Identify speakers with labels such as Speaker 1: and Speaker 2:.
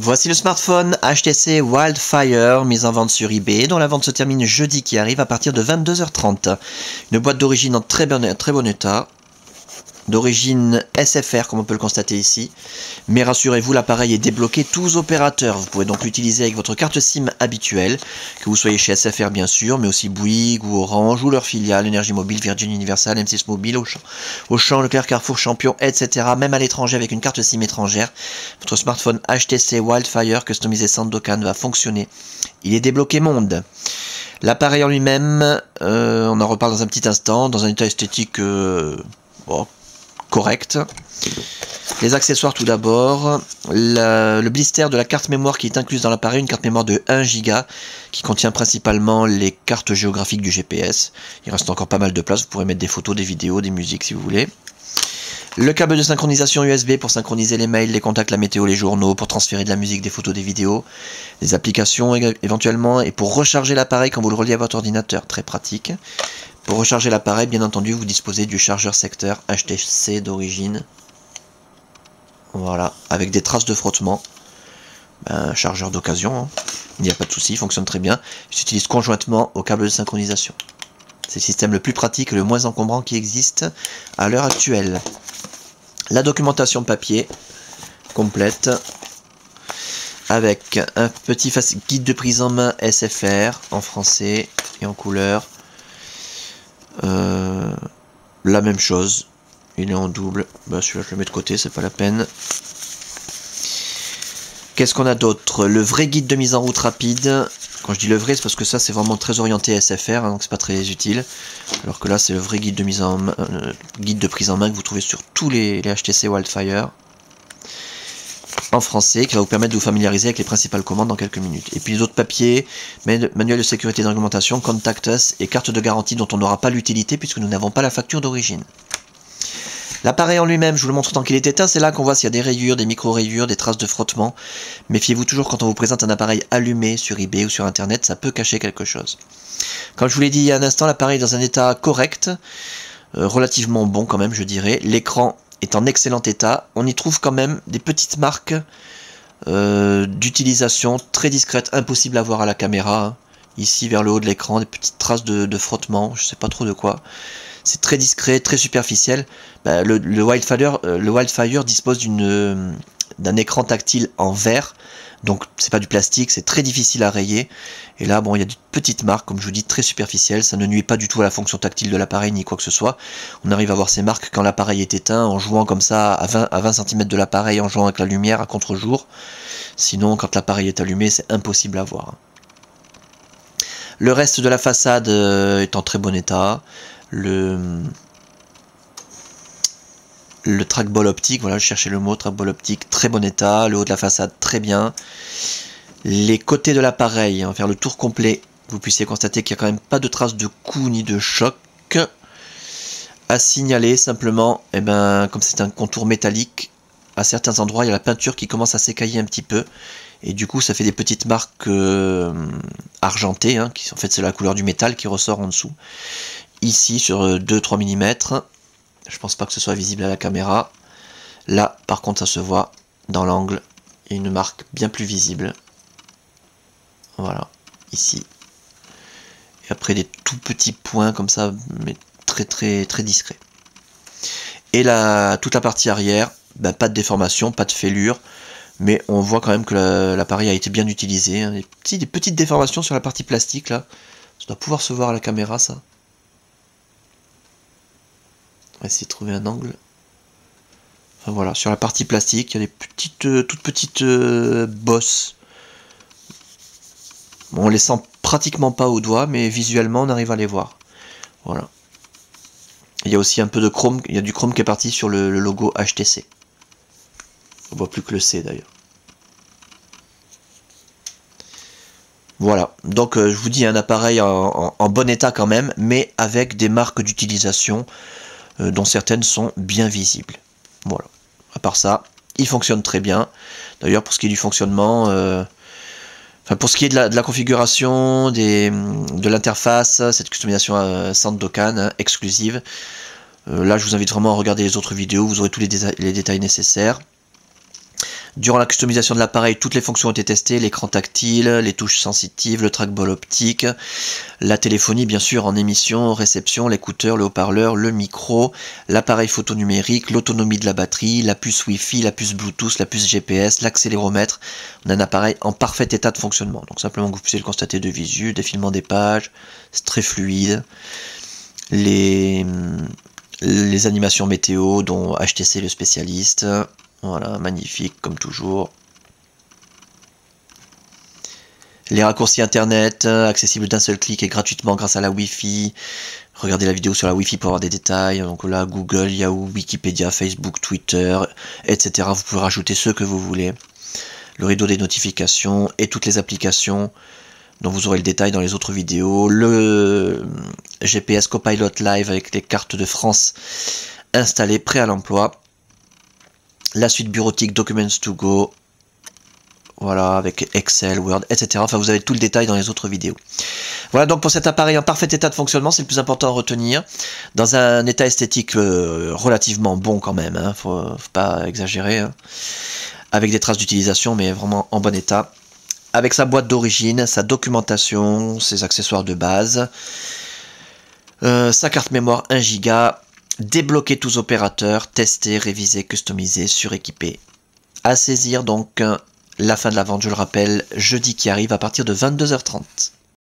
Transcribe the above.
Speaker 1: Voici le smartphone HTC Wildfire, mis en vente sur eBay, dont la vente se termine jeudi qui arrive à partir de 22h30. Une boîte d'origine en très bon état, d'origine SFR comme on peut le constater ici. Mais rassurez-vous, l'appareil est débloqué tous opérateurs. Vous pouvez donc l'utiliser avec votre carte SIM habituelle, que vous soyez chez SFR bien sûr, mais aussi Bouygues ou Orange ou leur filiale, Énergie Mobile, Virgin Universal, M6 Mobile, Auchan, Leclerc, Carrefour, Champion, etc. Même à l'étranger avec une carte SIM étrangère. Votre smartphone HTC Wildfire customisé Sandokan va fonctionner. Il est débloqué monde. L'appareil en lui-même, on en reparle dans un petit instant, dans un état esthétique correct. Les accessoires tout d'abord, le blister de la carte mémoire qui est incluse dans l'appareil, une carte mémoire de 1 Go qui contient principalement les cartes géographiques du GPS. Il reste encore pas mal de place, vous pourrez mettre des photos, des vidéos, des musiques si vous voulez. Le câble de synchronisation USB pour synchroniser les mails, les contacts, la météo, les journaux, pour transférer de la musique, des photos, des vidéos, des applications éventuellement, et pour recharger l'appareil quand vous le reliez à votre ordinateur, très pratique. Pour recharger l'appareil, bien entendu, vous disposez du chargeur secteur HTC d'origine. Voilà, avec des traces de frottement. Un chargeur d'occasion, hein. Il n'y a pas de souci, il fonctionne très bien. Il s'utilise conjointement au câble de synchronisation. C'est le système le plus pratique et le moins encombrant qui existe à l'heure actuelle. La documentation papier complète avec un petit guide de prise en main SFR en français et en couleur. La même chose, il est en double. Celui-là je le mets de côté, c'est pas la peine. Qu'est-ce qu'on a d'autre? Le vrai guide de mise en route rapide. Quand je dis le vrai, c'est parce que ça c'est vraiment très orienté SFR, hein, donc c'est pas très utile. Alors que là c'est le vrai guide de mise en main, guide de prise en main que vous trouvez sur tous les HTC Wildfire en français, qui va vous permettre de vous familiariser avec les principales commandes dans quelques minutes. Et puis les autres papiers, manuel de sécurité et de réglementation, Contact Us et carte de garantie dont on n'aura pas l'utilité puisque nous n'avons pas la facture d'origine. L'appareil en lui-même, je vous le montre tant qu'il est éteint, c'est là qu'on voit s'il y a des rayures, des micro-rayures, des traces de frottement. Méfiez-vous toujours quand on vous présente un appareil allumé sur eBay ou sur internet, ça peut cacher quelque chose. Comme je vous l'ai dit il y a un instant, l'appareil est dans un état correct, relativement bon quand même je dirais. L'écran est en excellent état, on y trouve quand même des petites marques d'utilisation très discrètes, impossible à voir à la caméra. Hein. Ici vers le haut de l'écran, des petites traces de frottement, je sais pas trop de quoi. C'est très discret, très superficiel. Le Wildfire dispose d'un écran tactile en verre, donc c'est pas du plastique, c'est très difficile à rayer. Et là, bon, il y a des petites marques, comme je vous dis, très superficielles. Ça ne nuit pas du tout à la fonction tactile de l'appareil ni quoi que ce soit. On arrive à voir ces marques quand l'appareil est éteint, en jouant comme ça à 20 cm de l'appareil, en jouant avec la lumière à contre-jour. Sinon, quand l'appareil est allumé, c'est impossible à voir. Le reste de la façade est en très bon état. Le trackball optique, voilà, je cherchais le mot, trackball optique, très bon état, le haut de la façade très bien. Les côtés de l'appareil, on va faire le tour complet, vous puissiez constater qu'il n'y a quand même pas de traces de coup ni de choc. À signaler simplement, comme c'est un contour métallique, à certains endroits il y a la peinture qui commence à s'écailler un petit peu. Et du coup ça fait des petites marques argentées, hein, qui en fait c'est la couleur du métal qui ressort en dessous. Ici sur 2-3 mm, je pense pas que ce soit visible à la caméra. Là par contre ça se voit dans l'angle, il y a une marque bien plus visible. Voilà, ici. Et après des tout petits points comme ça, mais très discrets. Et là, toute la partie arrière, pas de déformation, pas de fêlure, mais on voit quand même que l'appareil a été bien utilisé. Hein. Des petites déformations sur la partie plastique là, ça doit pouvoir se voir à la caméra ça. On va essayer de trouver un angle. Enfin voilà, sur la partie plastique, il y a des toutes petites bosses. Bon, on les sent pratiquement pas au doigt, mais visuellement on arrive à les voir. Voilà. Il y a aussi un peu de chrome, il y a du chrome qui est parti sur le logo HTC. On voit plus que le C d'ailleurs. Voilà, donc je vous dis un appareil en bon état quand même, mais avec des marques d'utilisation dont certaines sont bien visibles. Voilà, à part ça, il fonctionne très bien. D'ailleurs, pour ce qui est du fonctionnement, pour ce qui est de la configuration, de l'interface, cette customisation Sandokan hein, exclusive, là je vous invite vraiment à regarder les autres vidéos, vous aurez tous les détails nécessaires. Durant la customisation de l'appareil, toutes les fonctions ont été testées, l'écran tactile, les touches sensitives, le trackball optique, la téléphonie bien sûr en émission, réception, l'écouteur, le haut-parleur, le micro, l'appareil photo numérique, l'autonomie de la batterie, la puce Wi-Fi, la puce Bluetooth, la puce GPS, l'accéléromètre. On a un appareil en parfait état de fonctionnement. Donc simplement que vous puissiez le constater de visu, défilement des pages, c'est très fluide. Les animations météo dont HTC le spécialiste. Voilà, magnifique comme toujours. Les raccourcis internet, accessibles d'un seul clic et gratuitement grâce à la Wi-Fi. Regardez la vidéo sur la Wi-Fi pour avoir des détails. Donc là, Google, Yahoo, Wikipédia, Facebook, Twitter, etc. Vous pouvez rajouter ce que vous voulez. Le rideau des notifications et toutes les applications dont vous aurez le détail dans les autres vidéos. Le GPS Copilot Live avec les cartes de France installées, prêt à l'emploi. La suite bureautique Documents to Go, voilà, avec Excel, Word, etc. Enfin, vous avez tout le détail dans les autres vidéos. Voilà donc pour cet appareil en parfait état de fonctionnement, c'est le plus important à retenir. Dans un état esthétique relativement bon quand même, hein, faut pas exagérer. Hein. Avec des traces d'utilisation, mais vraiment en bon état. Avec sa boîte d'origine, sa documentation, ses accessoires de base, sa carte mémoire 1 Go. Débloquer tous opérateurs, tester, réviser, customiser, suréquiper. À saisir donc la fin de la vente, je le rappelle, jeudi qui arrive à partir de 22h30.